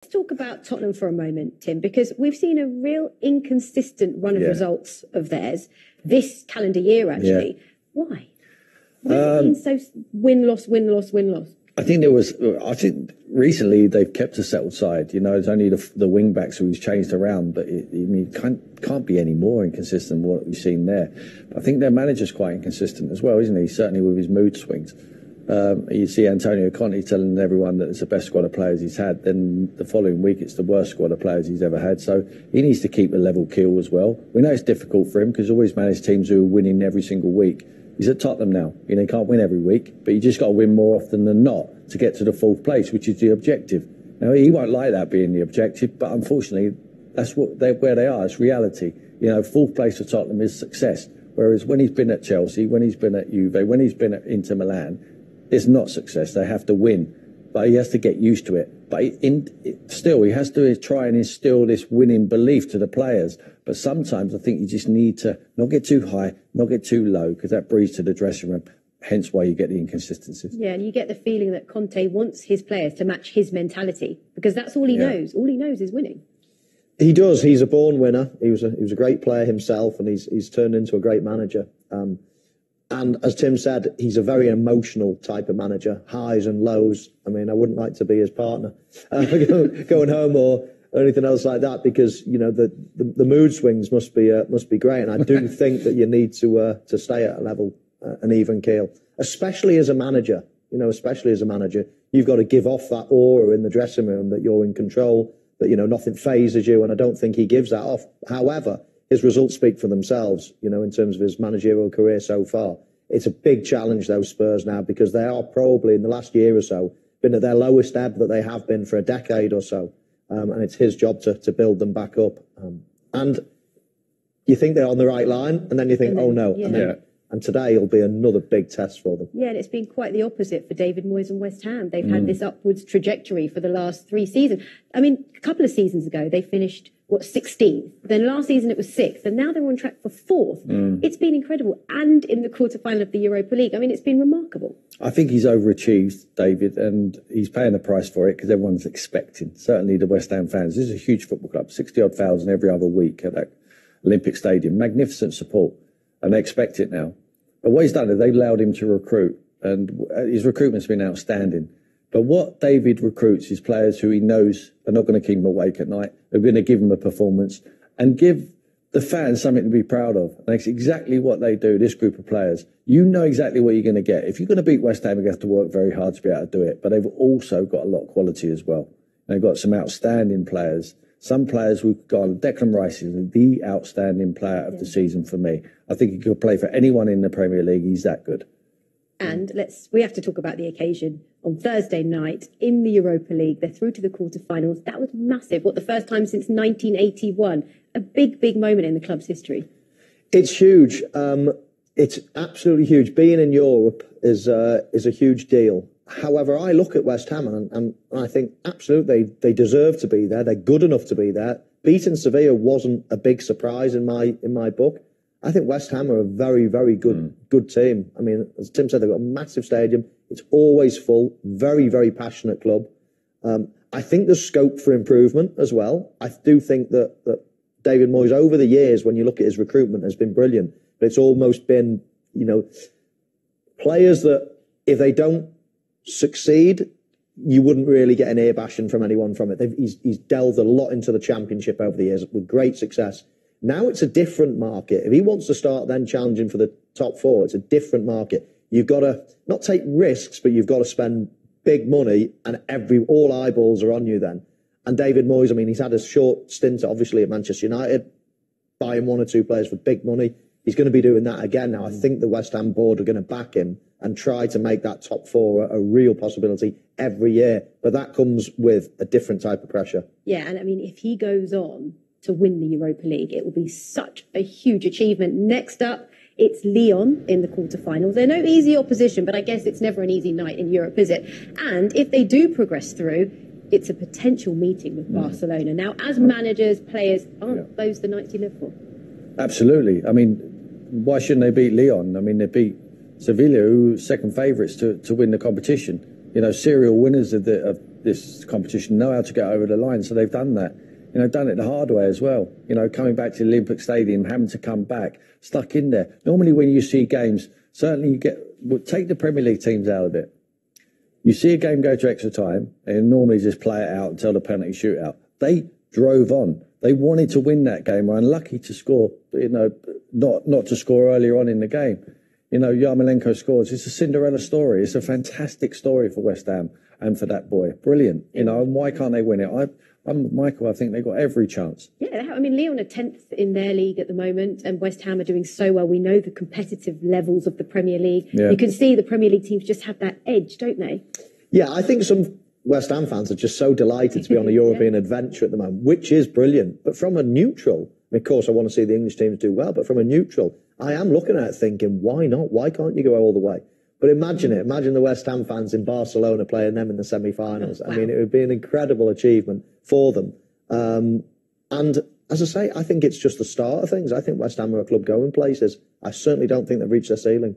Let's talk about Tottenham for a moment, Tim, because we've seen a real inconsistent run of results of theirs this calendar year, actually. Yeah. Why? Why has it been so win-loss, win-loss, win-loss? I think recently they've kept a settled side. You know, it's only the wing backs who he's changed around, but it can't be any more inconsistent than what we've seen there. I think their manager's quite inconsistent as well, isn't he? Certainly with his mood swings. You see Antonio Conte telling everyone that it's the best squad of players he's had. Then the following week, it's the worst squad of players he's ever had. So he needs to keep a level keel as well. We know it's difficult for him because he's always managed teams who are winning every single week. He's at Tottenham now. You know, he can't win every week, but you just got to win more often than not to get to the fourth place, which is the objective. Now, he won't like that being the objective, but unfortunately, that's where they are. It's reality. You know, fourth place for Tottenham is success. Whereas when he's been at Chelsea, when he's been at Juve, when he's been at Inter Milan, it's not success. They have to win. But he has to get used to it. But still, he has to try and instill this winning belief to the players. But sometimes I think you just need to not get too high, not get too low, because that breathes to the dressing room. Hence why you get the inconsistencies. Yeah, and you get the feeling that Conte wants his players to match his mentality, because that's all he knows. All he knows is winning. He does. He's a born winner. He was a great player himself, and he's turned into a great manager. And as Tim said, he's a very emotional type of manager, highs and lows. I mean, I wouldn't like to be his partner going home or anything else like that, because you know the mood swings must be great. And I do think that you need to stay at a level, an even keel, especially as a manager. You know, especially as a manager, you've got to give off that aura in the dressing room that you're in control, that you know nothing phases you. And I don't think he gives that off. However, his results speak for themselves, you know, in terms of his managerial career so far. It's a big challenge, those Spurs now, because they are probably, in the last year or so, been at their lowest ebb that they have been for a decade or so. And it's his job to build them back up. And you think they're on the right line, and then you think, oh, no. Yeah. And today will be another big test for them. Yeah, and it's been quite the opposite for David Moyes and West Ham. They've had this upwards trajectory for the last 3 seasons. I mean, a couple of seasons ago, they finished, 16th? Then last season it was 6th, and now they're on track for 4th. It's been incredible. And in the quarterfinal of the Europa League, I mean, it's been remarkable. I think he's overachieved, David, and he's paying the price for it because everyone's expecting, certainly the West Ham fans. This is a huge football club, 60-odd thousand every other week at that Olympic Stadium. Magnificent support, and they expect it now. But what he's done is they've allowed him to recruit, and his recruitment's been outstanding. But what David recruits is players who he knows are not going to keep him awake at night. They're going to give him a performance and give the fans something to be proud of. And that's exactly what they do, this group of players. You know exactly what you're going to get. If you're going to beat West Ham, you have to work very hard to be able to do it. But they've also got a lot of quality as well. They've got some outstanding players. Some players we've got. Declan Rice is the outstanding player of the season for me. I think he could play for anyone in the Premier League. He's that good. And we have to talk about the occasion. On Thursday night in the Europa League, they're through to the quarterfinals. That was massive. The first time since 1981. A big, big moment in the club's history. It's huge. It's absolutely huge. Being in Europe is a huge deal. However, I look at West Ham and I think absolutely they deserve to be there. They're good enough to be there. Beating Sevilla wasn't a big surprise in my book. I think West Ham are a very, very good team. I mean, as Tim said, they've got a massive stadium. It's always full. Very, very passionate club. I think there's scope for improvement as well. I do think that David Moyes, over the years, when you look at his recruitment, has been brilliant. But it's almost been, you know, players that if they don't succeed, you wouldn't really get an ear bashing from anyone from it. He's delved a lot into the Championship over the years with great success. Now it's a different market. If he wants to start then challenging for the top 4, it's a different market. You've got to not take risks, but you've got to spend big money, and all eyeballs are on you then. And David Moyes, I mean, he's had a short stint, obviously, at Manchester United, buying 1 or 2 players for big money. He's going to be doing that again now. I think the West Ham board are going to back him and try to make that top 4 a real possibility every year. But that comes with a different type of pressure. Yeah, and I mean, if he goes on to win the Europa League, it will be such a huge achievement. Next up, it's Lyon in the quarterfinals. They're no easy opposition, but I guess it's never an easy night in Europe, is it? And if they do progress through, it's a potential meeting with Barcelona. Now, as managers, players, aren't those the nights you live for? Absolutely. I mean, why shouldn't they beat Lyon? I mean, they beat Sevilla, who are second favourites to win the competition. You know, serial winners of this competition know how to get over the line, so they've done that. You know, done it the hard way as well. You know, coming back to the Olympic Stadium, having to come back, stuck in there. Normally when you see games, certainly take the Premier League teams out of it. You see a game go to extra time and normally just play it out until the penalty shootout. They drove on. They wanted to win that game. Were unlucky to score, you know, not to score earlier on in the game. You know, Yarmolenko scores. It's a Cinderella story. It's a fantastic story for West Ham and for that boy. Brilliant. You know, and why can't they win it? I'm Michael. I think they've got every chance. Yeah, I mean, Lyon are 10th in their league at the moment, and West Ham are doing so well. We know the competitive levels of the Premier League. Yeah. You can see the Premier League teams just have that edge, don't they? Yeah, I think some West Ham fans are just so delighted to be on a European adventure at the moment, which is brilliant. But from a neutral, of course, I want to see the English teams do well, but from a neutral, I am looking at it thinking, why not? Why can't you go all the way? But imagine it. Imagine the West Ham fans in Barcelona playing them in the semi-finals. Wow. I mean, it would be an incredible achievement for them. And as I say, I think it's just the start of things. I think West Ham are a club going places. I certainly don't think they've reached their ceiling.